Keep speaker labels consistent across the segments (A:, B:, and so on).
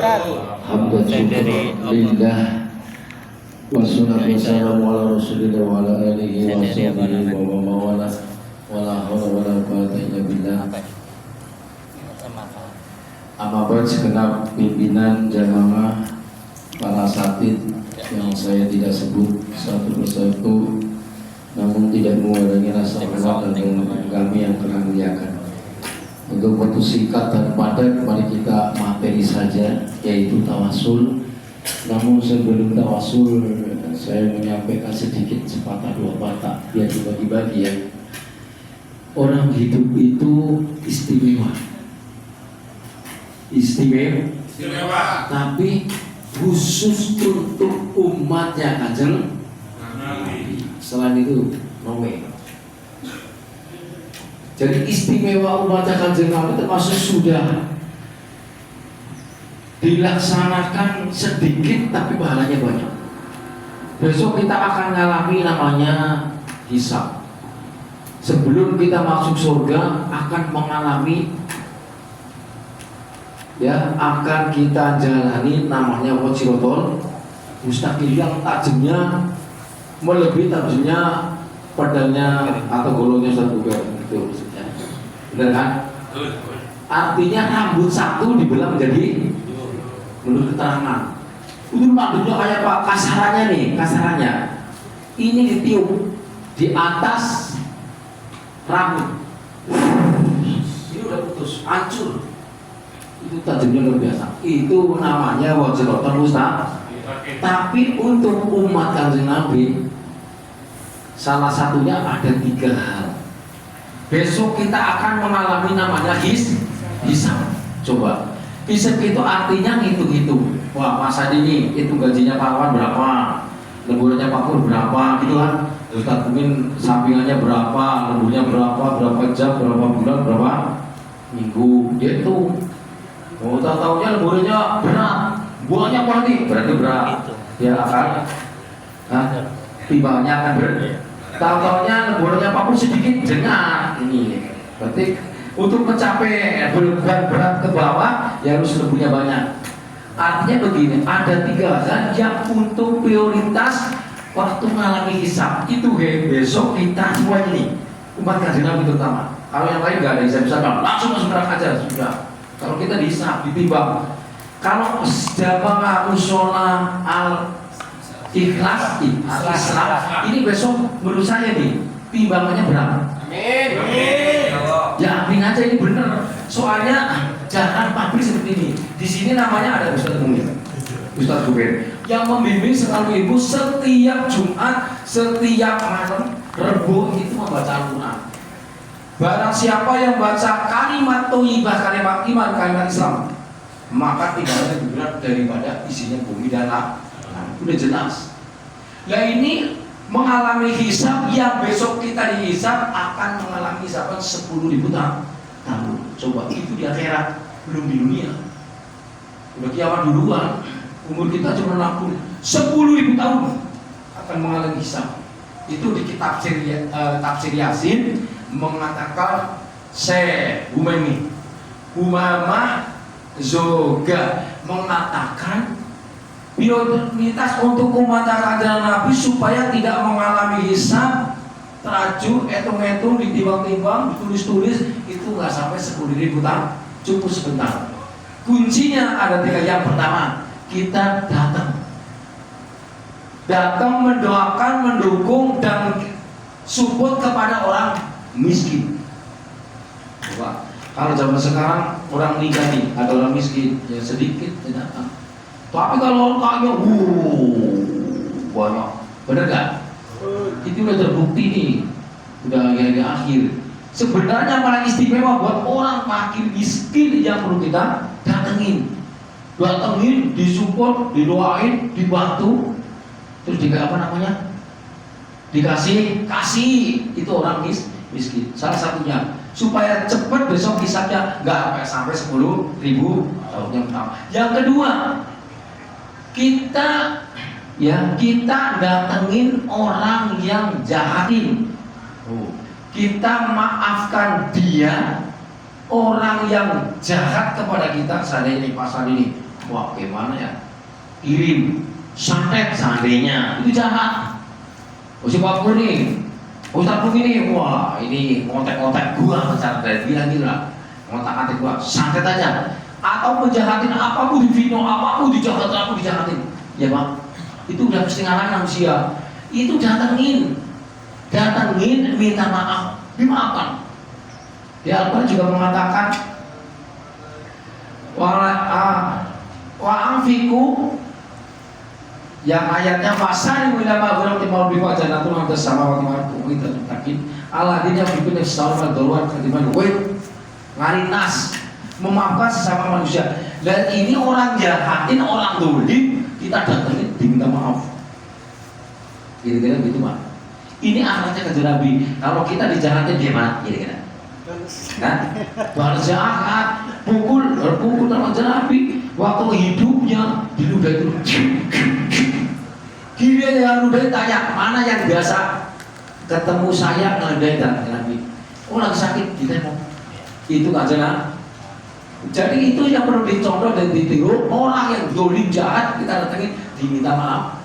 A: Hamdan syukur wassalatu wassalamu ala rasulillah wa ala alihi wa sahbihi wa mawala wala hawla wala quwwata illa billah. Amma ba'd, segenap pimpinan jamaah, para asatid yang saya tidak sebut satu persatu, namun tidak mengurangi rasa hormat dan kami yang telah muliakan. Untuk waktu singkat dan padat, mari kita materi saja, yaitu tawasul. Namun sebelum tawasul, saya menyampaikan sedikit sepatah dua patah biar dibagi-bagi ya. Orang hidup itu istimewa, tapi khusus untuk umatnya Kanjeng Nabi. Selain itu, no way. Jadi istimewa umatnya Kanjeng Nabi termasuk sudah dilaksanakan sedikit tapi pahalanya banyak. Besok kita akan mengalami namanya hisab. Sebelum kita masuk surga akan mengalami akan kita jalani namanya wajiratul mustaqil yang tajamnya melebihi tajamnya pedangnya atau golongnya satu itu maksudnya. Benar kan? Artinya rambut satu dibelah menjadi, menurut keterangan itu maksudnya kayak apa kasarannya ini ditiup di atas rambut, ini udah putus, hancur. Itu tajamnya luar biasa. Itu namanya wajiratul mustaqil. Tapi untuk umat Kanjeng Nabi, salah satunya ada 3 hal. Besok kita akan mengalami namanya hisab. Coba, hisab itu artinya ngitung-ngitung. Wah, Mas Adi ini itu gajinya Pak Wan berapa, lemburannya Pak Pur berapa, gitu kan. Ustaz Kumin sampingannya berapa, lemburnya berapa jam, berapa bulan, berapa minggu, dia itu. Oh, tahu-tahunya lemburnya berat, buahnya berarti berat. Ya akan timbangannya akan berat. Tahu-tahunya lemburnya Pak Pur sedikit jengat. Ini berarti untuk mencapai berat ke bawah ya harus lemburnya banyak. Artinya begini, ada 3 hal yang untuk prioritas waktu mengalami hisab. Itu besok kita semua ini umat Kanjeng Nabi terutama. Kalau yang lain nggak ada hisab-hisab, langsung masuk neraka aja sudah. Kalau kita dihisab, ditimbang. Kalau jamaah musola al-ikhlas, ini besok menurut saya nih timbangannya berapa? Amin. Ya amin aja, ini bener. Soalnya jangan pabrik seperti ini. Di sini namanya ada Ustaz Kumin, Ustaz Kumin yang membimbing selalu ibu setiap Jumat, setiap malam Rebo itu membaca Al-Quran. Barang siapa yang baca kalimat thayyibah, kalimat iman, kalimat Islam, maka tidaknya lebih berat daripada isinya bumi dan langit. Udah jelas. Nah ini mengalami hisab yang besok kita dihisab akan mengalami hisaban 10.000 tahun. Coba itu di akhirat, belum di dunia. Udah kiamat duluan. Umur kita cuma 60, 10.000 tahun akan mengalami hisab. Itu di kitab tafsir Yasin mengatakan Syekh Umamah Zoga mengatakan prioritas untuk umat Kanjeng Nabi supaya tidak mengalami hisab, teraju, etung-etung, ditimbang-timbang, ditulis-tulis, itu nggak sampai 10.000 tahun, cukup sebentar. Kuncinya ada 3. Yang pertama, kita datang mendoakan, mendukung dan support kepada orang miskin. Coba, kalau zaman sekarang orang nikah nih, ada orang miskin, ya sedikit ya datang. Tapi kalau orang kaya, banyak. Benar gak? Itu udah terbukti nih, udah hari akhir. Sebenarnya malah istimewa buat orang makin miskin yang perlu kita datengin, disupport, didoain, dibantu, terus dikasih itu orang miskin. Salah satunya supaya cepat besok hisabnya nggak sampai 10.000 tahun yang pertama. Yang kedua, kita datengin orang yang jahatin. Kita maafkan dia, orang yang jahat kepada kita. Saya ini pasal ini wah gimana ya, kirim santet seandainya, itu jahat. Si Pak Pur nih, Ustaz Pur ini, wah ini kontak-kontak gua cara dari gila-gila, kontak-kontak gua, santet aja. Atau menjahatin apapun di video, apapun dijahatin, aku dijahatin. Ya Pak, itu udah mesti ngarang manusia. Itu datengin, minta maaf, dimaafkan. Di Al-Quran juga mengatakan, wa'afiku, yang ayatnya fasari wilama gurau timau biwa janatun hamdas sama waktu marku itu takin Allah dia bikin setahun dolar ketimbang ngarinas memaafkan sesama manusia. Dan ini orang jahatin, orang dolim, kita datangin diminta maaf. Kira-kira gitu Pak. Ini akhlaknya kanjeng Nabi. Kalau kita dijahatin gimana? Kira-kira? Nah, balas jahat, pukul sama kanjeng Nabi. Waktu hidupnya diludah itu. Dia yang ludah tanya mana yang biasa ketemu saya ngeludahin dan Nabi. Oh lagi sakit ditengok. Itu kanjeng Nabi. Jadi itu yang perlu dicontoh dan ditiru. Orang yang dolim jahat kita datangin diminta maaf,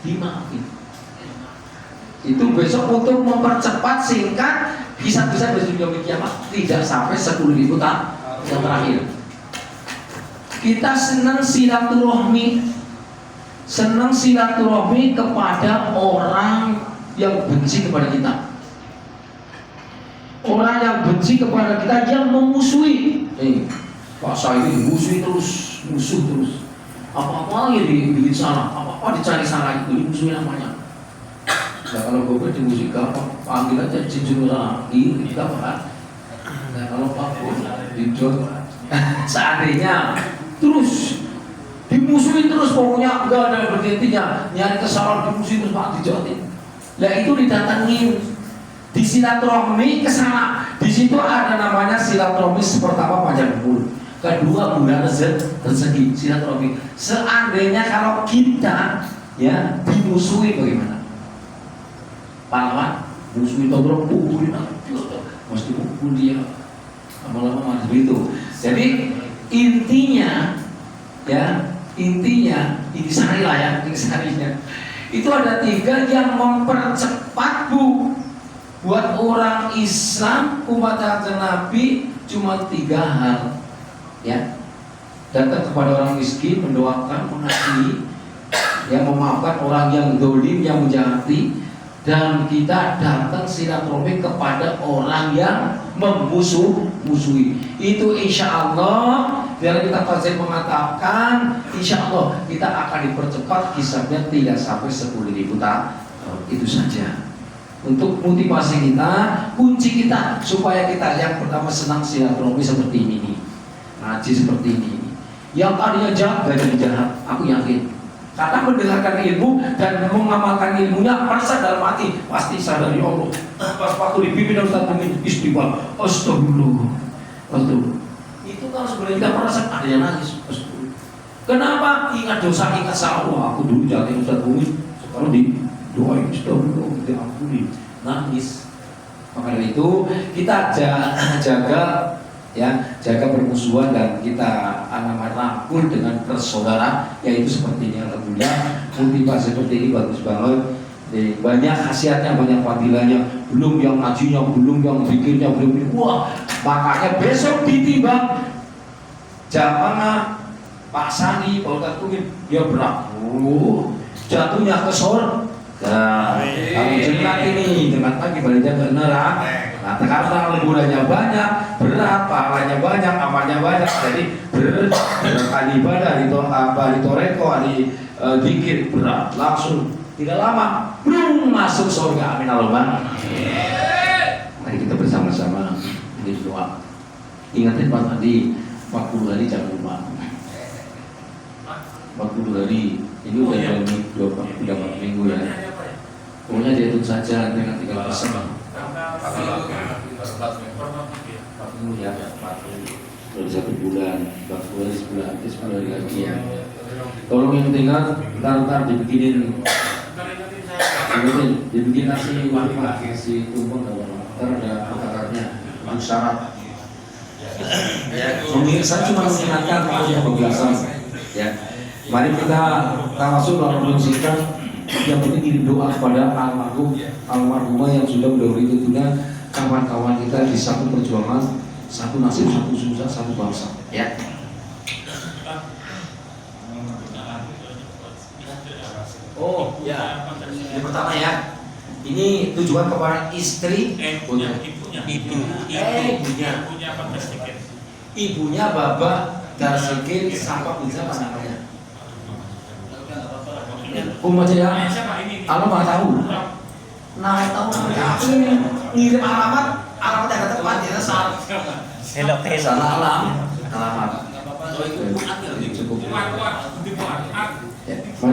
A: dimaafin. Itu besok untuk mempercepat singkat bisa-bisa berjumlah kiamat tidak sampai 10.000 tahun yang terakhir. Kita senang silaturahmi kepada orang yang benci kepada kita. Orang yang benci kepada kita, yang memusuhi. Pak saya ini musuh terus. Apa-apa lagi dibikin salah, apa-apa dicari salah, itu dimusuhi namanya. Nah kalau gue dimusuhi apa? Panggil aja cincin salah, ini apa kan? Nah kalau Pak Bos seandainya terus dimusuhin terus, pokoknya enggak ada berhentinya, nyari kesalahan dimusuhin terus Pak dijotin. Nah itu didatengin, di silaturahmi kesana. Di situ ada namanya silaturahmi pertama panjang umur, kedua bulan rezeki, silaturahmi. Seandainya kalau kita ya dimusuhi bagaimana? Pahlawan musuhin togrok pukulin mesti pukul dia lama-lama begitu. Jadi intinya ini sarilah ya, ini sarinya. Itu ada 3 yang mempercepat buat orang Islam umat Nabi, cuma 3 hal ya. Datang kepada orang miskin, mendoakan, mengasihi, yang memaafkan orang yang dolim, yang menjahati, dan kita datang silaturahmi kepada orang yang memusuhi. Itu insya Allah, biar kita pasti mengatakan, insya Allah kita akan dipercepat kisahnya tidak sampai 10.000 tahun. Itu saja. Untuk motivasi kita, kunci kita supaya kita yang pertama senang silaturahmi seperti ini, ngaji seperti ini. Yang tadinya jahat gak jadi jahat, aku yakin. Karena mendengarkan ilmu dan mengamalkan ilmunya, merasa dalam hati pasti sadari Allah. Pas waktu dipimpin Ustaz Mumin istighfar, astagfirullah. Itu kalau sebenarnya kita merasa ada yang nangis. Kenapa? Ingat dosa, ingat salah. Aku dulu jatuhin Ustaz Mumin, sekarang didoain astagfirullah, diampuni, nangis. Maka dari itu kita jaga permusuhan dan kita rangkul dengan bersaudara, yaitu seperti ini. Alhamdulillah motivasi seperti ini bagus banget. Banyak khasiatnya, banyak fadilahnya. Belum yang ngajinya, belum yang pikirnya, belum. Wah, makanya besok ditimbang jamaah Pak Sani, Pak Ustaz Tumin, dia berat. Jatuhnya ke surga. Kalau jenat ini, jenat lagi baliknya ke neraka. Nah, karena lemburannya banyak, berat, pahalanya banyak, amalnya banyak, jadi berkali ibadah, di toreko, di zikir berat, langsung tidak lama belum masuk surga. Amin Allahumma. Mari kita bersama-sama berdoa. Ingatin Pak tadi 40 hari jangan lupa. 40 hari ini udah 4 minggu ya. Pokoknya dihitung saja dengan 3%. 40 ya, 40 dari 1 bulan, 40 hari sebulan, 10 hari lagi ya. Tolong yang tinggal, ntar dibikinin nasi tumpeng, ntar ada bakarnya, untuk syarat. Ya, saya cuma mengingatkan yang pembahasan. Ya, mari kita langsung dalam singkat. Yang penting kirim doa kepada almarhumah yang sudah mendahului tentunya kawan-kawan kita di satu perjuangan, satu nasib, satu susah, satu bangsa. Ya. Oh ya, yang pertama ya. Ini tujuan kepada istri, ibunya Bapak Darsikin Sapa bisa namanya. Aja ya, Allah nggak tahu. Nah tahu ini ngirim alamat yang tepat ya salah. Salah alamat. Cukup.